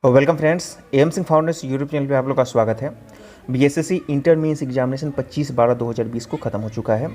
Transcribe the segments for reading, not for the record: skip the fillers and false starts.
Welcome friends, M Singh foundation YouTube channel पे आप लोग का स्वागत है। बीएसएससी इंटर मेंस एग्जामिनेशन 25/12/2020 को ख़त्म हो चुका है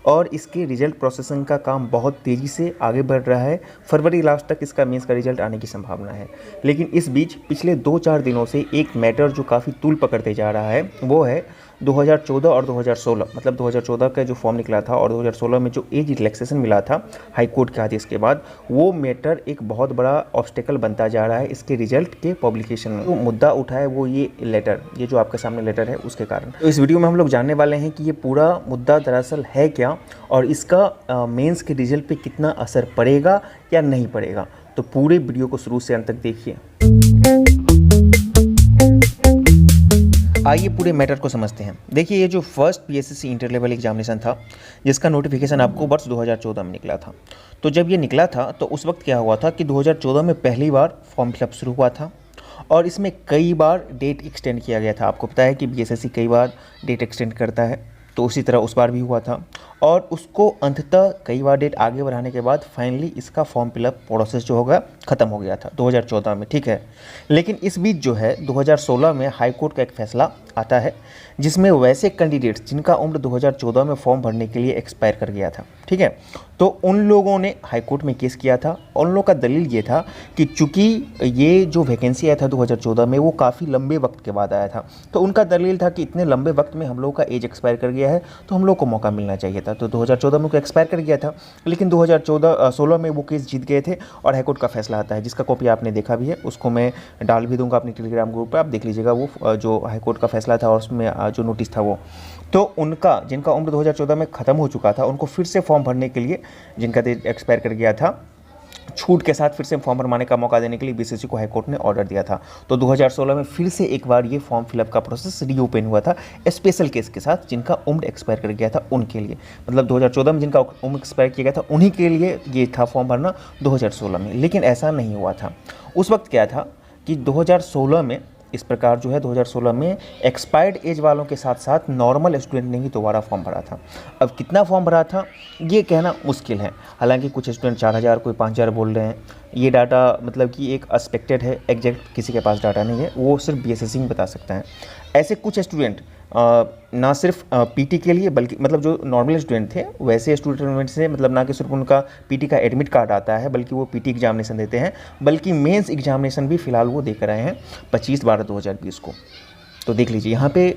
और इसके रिजल्ट प्रोसेसिंग का काम बहुत तेज़ी से आगे बढ़ रहा है। फरवरी लास्ट तक इसका मेंस का रिजल्ट आने की संभावना है। लेकिन इस बीच पिछले 2-4 दिनों से एक मैटर जो काफ़ी तूल पकड़ते जा रहा है वो है 2014 और 2016, मतलब 2014 का जो फॉर्म निकला था और 2016 में जो एज रिलैक्सेशन मिला था हाई कोर्ट के आदेश के बाद, वो मैटर एक बहुत बड़ा ऑब्स्टेकल बनता जा रहा है इसके रिजल्ट के पब्लिकेशन में। तो मुद्दा उठा है वो ये लेटर, ये जो आपके सामने लेटर है उसके कारण। तो इस वीडियो में हम लोग जानने वाले हैं कि ये पूरा मुद्दा दरअसल है क्या और इसका मेंस के रिजल्ट पे कितना असर पड़ेगा या नहीं पड़ेगा। तो पूरे वीडियो को शुरू से अंत तक देखिए। आइए पूरे मैटर को समझते हैं। देखिए, ये जो first BSSC inter level examination था जिसका नोटिफिकेशन आपको वर्ष 2014 में निकला था। तो जब ये निकला था तो उस वक्त क्या हुआ था कि 2014 में पहली बार फॉर्म फिलअप शुरू हुआ था और इसमें कई बार डेट एक्सटेंड किया गया था। आपको पता है कि बीएसएससी कई बार डेट एक्सटेंड करता है, तो उसी तरह उस बार भी हुआ था और उसको अंततः कई बार डेट आगे बढ़ाने के बाद फाइनली इसका फॉर्म फिलअप प्रोसेस जो होगा ख़त्म हो गया था 2014 में, ठीक है। लेकिन इस बीच जो है 2016 में हाई कोर्ट का एक फैसला आता है जिसमें वैसे कैंडिडेट्स जिनका उम्र 2014 में फॉर्म भरने के लिए एक्सपायर कर गया था, ठीक है, तो उन लोगों ने हाई कोर्ट में केस किया था और उन लोगों का दलील ये था कि चूंकि ये जो वैकेंसी आया था 2014 में वो काफ़ी लंबे वक्त के बाद आया था, तो उनका दलील था कि इतने लंबे वक्त में हम लोग का एज एक्सपायर कर गया है तो हम लोग को मौका मिलना चाहिए था। तो 2014 में को एक्सपायर कर गया था, लेकिन 2016 में वो केस जीत गए थे और हाई कोर्ट का फैसला आता है जिसका कॉपी आपने देखा भी है, उसको मैं डाल भी दूंगा अपने टेलीग्राम ग्रुप पर, आप देख लीजिएगा वो जो हाई कोर्ट का फैसला था और उसमें जो नोटिस था वो। तो उनका जिनका उम्र 2014 में ख़त्म हो चुका था उनको फिर से फॉर्म भरने के लिए, जिनका डेट एक्सपायर कर गया था, छूट के साथ फिर से फॉर्म भरवाने का मौका देने के लिए बीसीसी को हाईकोर्ट ने ऑर्डर दिया था। तो 2016 में फिर से एक बार ये फॉर्म फिलअप का प्रोसेस रीओपन हुआ था स्पेशल केस के साथ जिनका उम्र एक्सपायर कर गया था उनके लिए, मतलब 2014 में जिनका उम्र एक्सपायर किया गया था उन्हीं के लिए ये था फॉर्म भरना 2016 में। लेकिन ऐसा नहीं हुआ था। उस वक्त क्या था कि 2016 में इस प्रकार जो है 2016 में एक्सपायर्ड एज वालों के साथ साथ नॉर्मल स्टूडेंट ने ही दोबारा फॉर्म भरा था। अब कितना फॉर्म भरा था ये कहना मुश्किल है, हालांकि कुछ स्टूडेंट 4000 कोई 5000 बोल रहे हैं। ये डाटा मतलब कि एक एक्सपेक्टेड है, एग्जैक्ट किसी के पास डाटा नहीं है, वो सिर्फ बीएसएससी में बता सकता है। ऐसे कुछ स्टूडेंट ना सिर्फ पीटी के लिए बल्कि मतलब जो नॉर्मल स्टूडेंट थे वैसे स्टूडेंट से, मतलब ना कि सिर्फ उनका पीटी का एडमिट कार्ड आता है बल्कि वो पीटी एग्जामिनेशन देते हैं, बल्कि मेंस एग्जामिनेशन भी फ़िलहाल वो देकर आए हैं 25/12/2020 को। तो देख लीजिए यहाँ पे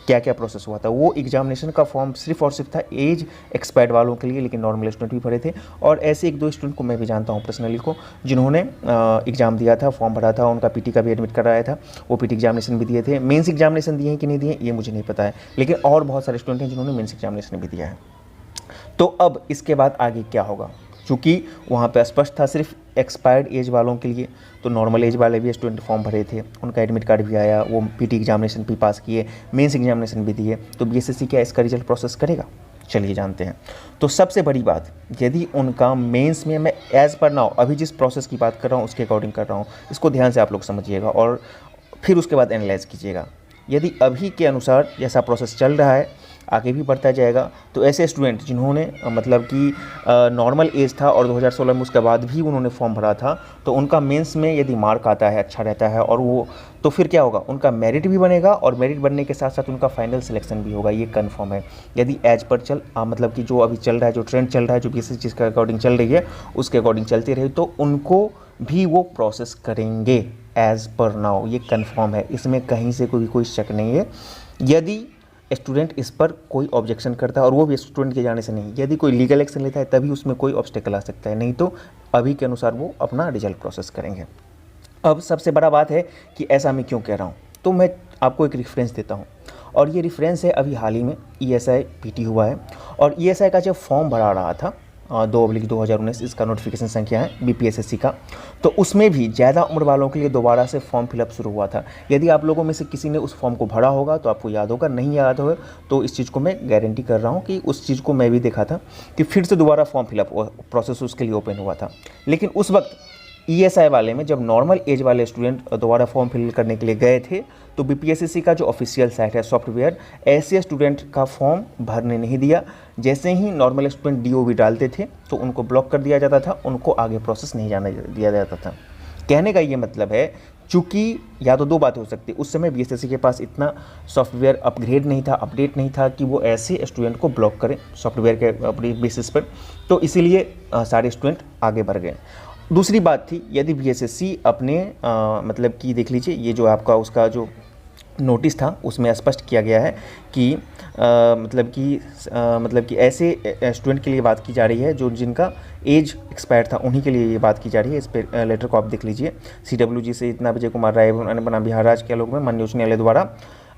क्या क्या प्रोसेस हुआ था। वो एग्जामिनेशन का फॉर्म सिर्फ और सिर्फ था एज एक्सपायर्ड वालों के लिए, लेकिन नॉर्मल स्टूडेंट भी भरे थे और ऐसे 1-2 स्टूडेंट को मैं भी जानता हूँ पर्सनली को जिन्होंने एग्ज़ाम दिया था, फॉर्म भरा था, उनका पीटी का भी एडमिट कराया था, वो पीटी एग्जामिनेशन भी दिए थे। मेंस एग्जामिनेशन दिए हैं कि नहीं दिए ये मुझे नहीं पता है, लेकिन और बहुत सारे स्टूडेंट हैं जिन्होंने मेंस एग्जामिनेशन भी दिया है। तो अब इसके बाद आगे क्या होगा, चूँकि वहाँ पे स्पष्ट था सिर्फ एक्सपायर्ड एज वालों के लिए, तो नॉर्मल एज वाले भी स्टूडेंट फॉर्म भरे थे, उनका एडमिट कार्ड भी आया, वो पीटी एग्जामिनेशन भी पास किए, मेंस एग्जामिनेशन भी दिए। तो बीएसएससी क्या इसका रिजल्ट प्रोसेस करेगा, चलिए जानते हैं। तो सबसे बड़ी बात, यदि उनका मेंस में, मैं एज़ पर नाउ अभी जिस प्रोसेस की बात कर रहा हूँ उसके अकॉर्डिंग कर रहा हूँ, इसको ध्यान से आप लोग समझिएगा और फिर उसके बाद एनालाइज कीजिएगा। यदि अभी के अनुसार जैसा प्रोसेस चल रहा है आगे भी बढ़ता जाएगा, तो ऐसे स्टूडेंट जिन्होंने मतलब कि नॉर्मल एज था और 2016 में उसके बाद भी उन्होंने फॉर्म भरा था, तो उनका मेंस में यदि मार्क आता है, अच्छा रहता है और वो, तो फिर क्या होगा, उनका मेरिट भी बनेगा और मेरिट बनने के साथ साथ उनका फाइनल सिलेक्शन भी होगा, ये कंफर्म है। यदि एज पर मतलब कि जो अभी चल रहा है, जो ट्रेंड चल रहा है, जो किसी चीज़ के अकॉर्डिंग चल रही है उसके अकॉर्डिंग चलती रही, तो उनको भी वो प्रोसेस करेंगे एज़ पर नाउ, ये कंफर्म है, इसमें कहीं से कोई शक नहीं है। यदि स्टूडेंट इस पर कोई ऑब्जेक्शन करता है और वो भी स्टूडेंट के जाने से नहीं, यदि कोई लीगल एक्शन लेता है तभी उसमें कोई ऑब्स्टेकल आ सकता है, नहीं तो अभी के अनुसार वो अपना रिजल्ट प्रोसेस करेंगे। अब सबसे बड़ा बात है कि ऐसा मैं क्यों कह रहा हूँ, तो मैं आपको एक रेफरेंस देता हूँ और ये रेफरेंस है अभी हाल ही में ईएसआई पीटी हुआ है और ईएसआई का जब फॉर्म भरा रहा था 2/2019, इसका नोटिफिकेशन संख्या है बीपीएसएससी का, तो उसमें भी ज़्यादा उम्र वालों के लिए दोबारा से फॉर्म फिलअप शुरू हुआ था। यदि आप लोगों में से किसी ने उस फॉर्म को भरा होगा तो आपको याद होगा, नहीं याद होगा तो इस चीज़ को मैं गारंटी कर रहा हूँ कि उस चीज़ को मैं भी देखा था कि फिर से दोबारा फॉर्म फिलअप प्रोसेस उसके लिए ओपन हुआ था। लेकिन उस वक्त ईएसआई वाले में जब नॉर्मल एज वाले स्टूडेंट दोबारा फॉर्म फिल करने के लिए गए थे तो बीपीएसएससी का जो ऑफिशियल साइट है सॉफ्टवेयर ऐसे स्टूडेंट का फॉर्म भरने नहीं दिया। जैसे ही नॉर्मल स्टूडेंट डीओवी डालते थे तो उनको ब्लॉक कर दिया जाता था, उनको आगे प्रोसेस नहीं जाने दिया जाता था। कहने का ये मतलब है चूँकि या तो दो बातें हो सकती है, उस समय बीएसएससी के पास इतना सॉफ्टवेयर अपग्रेड नहीं था, अपडेट नहीं था कि वो ऐसे स्टूडेंट को ब्लॉक करें सॉफ्टवेयर के अपडेट बेसिस पर, तो इसीलिए सारे स्टूडेंट आगे बढ़ गए। दूसरी बात थी, यदि बीएसएससी अपने मतलब कि देख लीजिए, ये जो आपका उसका जो नोटिस था उसमें स्पष्ट किया गया है कि मतलब कि ऐसे स्टूडेंट के लिए बात की जा रही है जो जिनका एज एक्सपायर था, उन्हीं के लिए ये बात की जा रही है। इस पर लेटर को आप देख लीजिए। CWG से इतना विजय कुमार राय बना बिहार राज्य के आलोक में माननीय उच्च न्यायालय द्वारा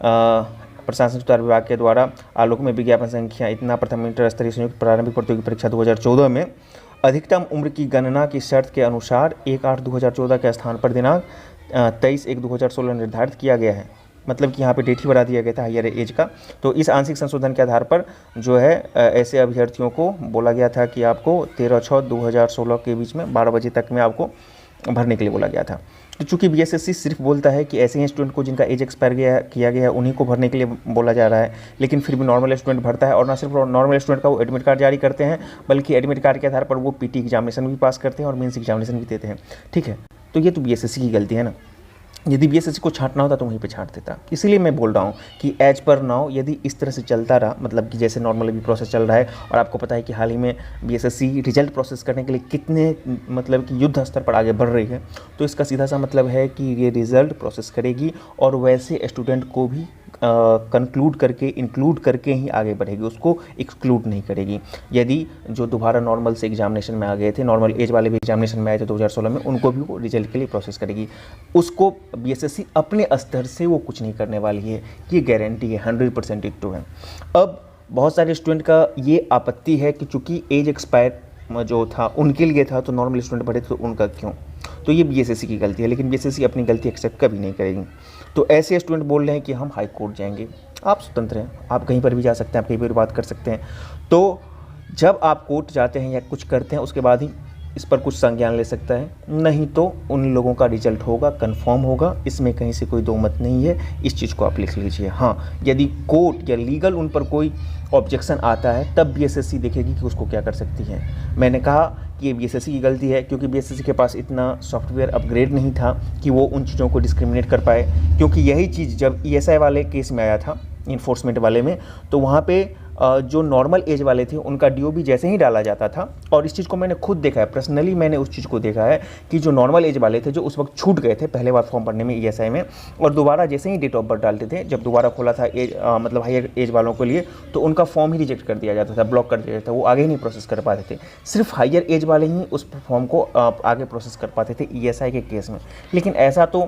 प्रशासन सुधार विभाग के द्वारा आलोक में विज्ञापन संख्या इतना प्रथम इंटर स्तरीय संयुक्त प्रारंभिक प्रतियोगी परीक्षा 2014 में अधिकतम उम्र की गणना की शर्त के अनुसार 1/8/2014 के स्थान पर दिनांक 23/1/2016 निर्धारित किया गया है। मतलब कि यहाँ पे डेट ही बढ़ा दिया गया था हायर एज का। तो इस आंशिक संशोधन के आधार पर जो है ऐसे अभ्यर्थियों को बोला गया था कि आपको 13/6/2016 के बीच में 12 बजे तक में आपको भरने के लिए बोला गया था। तो चूँकि बीएसएससी सिर्फ बोलता है कि ऐसे ही स्टूडेंट को जिनका एज एक्सपायर किया गया है उन्हीं को भरने के लिए बोला जा रहा है, लेकिन फिर भी नॉर्मल स्टूडेंट भरता है। और ना सिर्फ नॉर्मल स्टूडेंट का वो एडमिट कार्ड जारी करते हैं, बल्कि एडमिट कार्ड के आधार पर वो पीटी एग्जामिनेशन भी पास करते हैं और मेंस एग्जामिनेशन भी देते हैं। ठीक है, तो ये तो बीएसएससी की गलती है ना। यदि बीएसएससी को छांटना होता तो वहीं पे छांट देता। इसीलिए मैं बोल रहा हूँ कि एज पर नाउ यदि इस तरह से चलता रहा, मतलब कि जैसे नॉर्मली भी प्रोसेस चल रहा है, और आपको पता है कि हाल ही में बीएसएससी रिजल्ट प्रोसेस करने के लिए कितने मतलब कि युद्ध स्तर पर आगे बढ़ रही है, तो इसका सीधा सा मतलब है कि ये रिजल्ट प्रोसेस करेगी और वैसे स्टूडेंट को भी कंक्लूड करके इंक्लूड करके ही आगे बढ़ेगी, उसको एक्सक्लूड नहीं करेगी। यदि जो दोबारा नॉर्मल से एग्जामिनेशन में आ गए थे, नॉर्मल एज वाले भी एग्जामिनेशन में आए थे 2016 में, उनको भी वो रिजल्ट के लिए प्रोसेस करेगी। उसको बीएसएससी अपने स्तर से वो कुछ नहीं करने वाली है, ये गारंटी है, 100% इट्टू है। अब बहुत सारे स्टूडेंट का ये आपत्ति है कि चूँकि एज एक्सपायर जो था उनके लिए था, तो नॉर्मल स्टूडेंट बढ़े तो उनका क्यों? तो ये बीएसएससी की गलती है, लेकिन बीएसएससी अपनी गलती एक्सेप्ट कभी नहीं करेगी। तो ऐसे स्टूडेंट बोल रहे हैं कि हम हाई कोर्ट जाएंगे। आप स्वतंत्र हैं, आप कहीं पर भी जा सकते हैं, आप कहीं पर भी बात कर सकते हैं। तो जब आप कोर्ट जाते हैं या कुछ करते हैं, उसके बाद ही इस पर कुछ संज्ञान ले सकता है, नहीं तो उन लोगों का रिजल्ट होगा, कंफर्म होगा, इसमें कहीं से कोई दो मत नहीं है। इस चीज़ को आप लिख लीजिए। हाँ, यदि कोर्ट या लीगल उन पर कोई ऑब्जेक्शन आता है, तब बीएसएससी देखेगी कि उसको क्या कर सकती है। मैंने कहा कि ये बीएसएससी की गलती है, क्योंकि बीएसएससी के पास इतना सॉफ्टवेयर अपग्रेड नहीं था कि वो उन चीज़ों को डिस्क्रिमिनेट कर पाए। क्योंकि यही चीज़ जब ESI वाले केस में आया था, इन्फोर्समेंट वाले में, तो वहाँ पे जो नॉर्मल एज वाले थे उनका DOB जैसे ही डाला जाता था, और इस चीज़ को मैंने खुद देखा है, पर्सनली मैंने उस चीज़ को देखा है कि जो नॉर्मल एज वाले थे, जो उस वक्त छूट गए थे पहले बार फॉर्म भरने में ESI में, और दोबारा जैसे ही डेट ऑफ बर्थ डालते थे, जब दोबारा खोला था मतलब हायर एज वालों के लिए, तो उनका फॉर्म ही रिजेक्ट कर दिया जाता था, ब्लॉक कर दिया जाता था, वो आगे ही नहीं प्रोसेस कर पाते थे। सिर्फ हायर एज वाले ही उस फॉर्म को आगे प्रोसेस कर पाते थे ESI के केस में। लेकिन ऐसा तो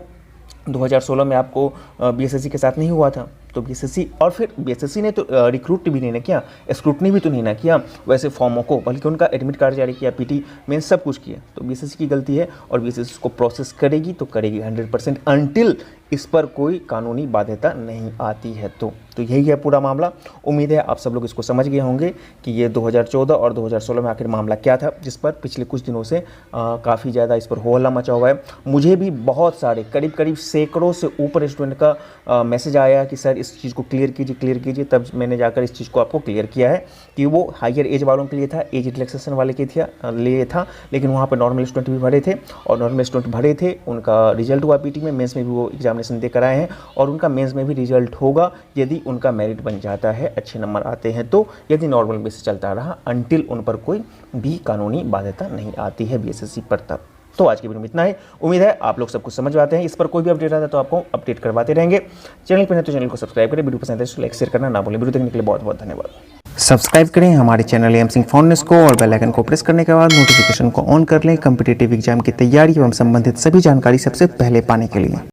2016 में आपको बीएसएससी के साथ नहीं हुआ था। तो बीएसएससी, और फिर बीएसएससी ने तो रिक्रूट भी नहीं ना किया, स्क्रूटनी भी तो नहीं ना किया वैसे फॉर्मों को, बल्कि उनका एडमिट कार्ड जारी किया, पीटी मेंस सब कुछ किया। तो बीएसएससी की गलती है, और बीएसएससी को प्रोसेस करेगी तो करेगी 100%, अनटिल इस पर कोई कानूनी बाध्यता नहीं आती है। तो यही है पूरा मामला। उम्मीद है आप सब लोग इसको समझ गए होंगे कि ये 2014 और 2016 में आखिर मामला क्या था, जिस पर पिछले कुछ दिनों से काफ़ी ज़्यादा इस पर हो हल्ला मचा हुआ है। मुझे भी बहुत सारे करीब सैकड़ों से ऊपर स्टूडेंट का मैसेज आया कि सर इस चीज़ को क्लियर कीजिए। तब मैंने जाकर इस चीज़ को आपको क्लियर किया है कि वो हायर एज वालों के लिए था, एज रिलैक्सेशन वाले के लिए था, लेकिन वहाँ पर नॉर्मल स्टूडेंट भी भरे थे, और नॉर्मल स्टूडेंट भरे थे, उनका रिजल्ट हुआ पीटी में, मेंस में भी वो एग्जामिनेशन देकर आए हैं, और उनका मेंस में भी रिजल्ट होगा यदि उनका मेरिट बन जाता है, अच्छे नंबर आते हैं तो। यदि नॉर्मल बेस चलता रहा, अनटिल उन पर कोई भी कानूनी बाध्यता नहीं आती है बीएसएससी पर तब। तो आज की वीडियो में इतना ही। उम्मीद है आप लोग सब कुछ समझ पाते हैं। इस पर कोई भी अपडेट आता है तो आपको अपडेट करवाते रहेंगे। चैनल पर है तो चैनल को सब्सक्राइब करें, वीडियो पसंद है तो लाइक शेयर करना ना भूलें। वीडियो देखने के लिए बहुत बहुत धन्यवाद। सब्सक्राइब करें हमारे चैनल एम सिंह फाउंडेशन को, और बेल आइकन को प्रेस करने के बाद नोटिफिकेशन को ऑन कर लें कॉम्पिटिटिव एग्जाम की तैयारी एवं संबंधित सभी जानकारी सबसे पहले पाने के लिए।